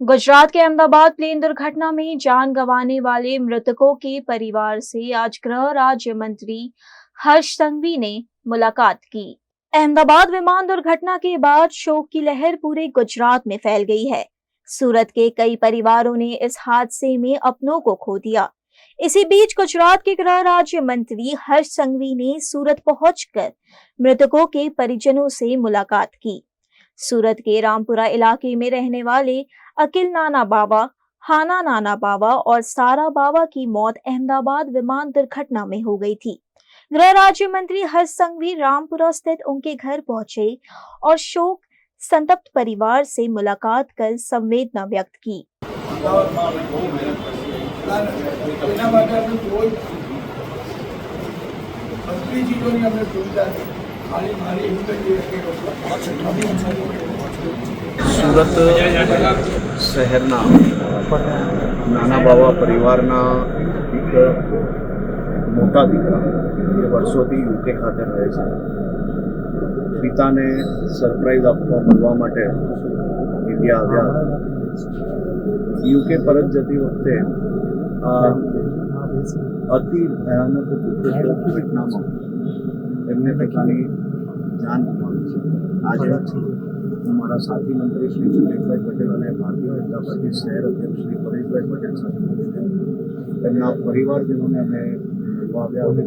गुजरात के अहमदाबाद प्लेन दुर्घटना में जान गंवाने वाले मृतकों के परिवार से आज गृह राज्य मंत्री हर्ष संघवी ने मुलाकात की। अहमदाबाद विमान दुर्घटना के बाद शोक की लहर पूरे गुजरात में फैल गई है। सूरत के कई परिवारों ने इस हादसे में अपनों को खो दिया। इसी बीच गुजरात के गृह राज्य मंत्री हर्ष संघवी ने सूरत पहुंचकर मृतकों के परिजनों से मुलाकात की। सूरत के रामपुरा इलाके में रहने वाले अकिल नाना बाबा, हाना नाना बाबा और सारा बाबा की मौत अहमदाबाद विमान दुर्घटना में हो गई थी। गृह राज्य मंत्री हर्ष संघवी रामपुरा स्थित उनके घर पहुंचे और शोक संतप्त परिवार से मुलाकात कर संवेदना व्यक्त की। સુરત શહેરના નાના બાવા પરિવારના એક મોટા દીકરા જે વર્ષોથી યુકે ખાતે રહે છે, પિતાને સરપ્રાઈઝ આપવા મળવા માટે ઇન્ડિયા આવ્યા હતા. યુકે પરત જતી વખતે અતિ ભયાનક દુઃખદ ઘટનામાં એમને પોતાની જાન ગુમાવી છે. આજે હું મારા સાથી મંત્રી શ્રી સુરેશભાઈ પટેલ અને ભારતીય જનતા પાર્ટી શહેર અધ્યક્ષ શ્રી પરેશભાઈ પટેલ સાથે મળીને તેમના પરિવારજનોને અમે મળવા આવ્યા.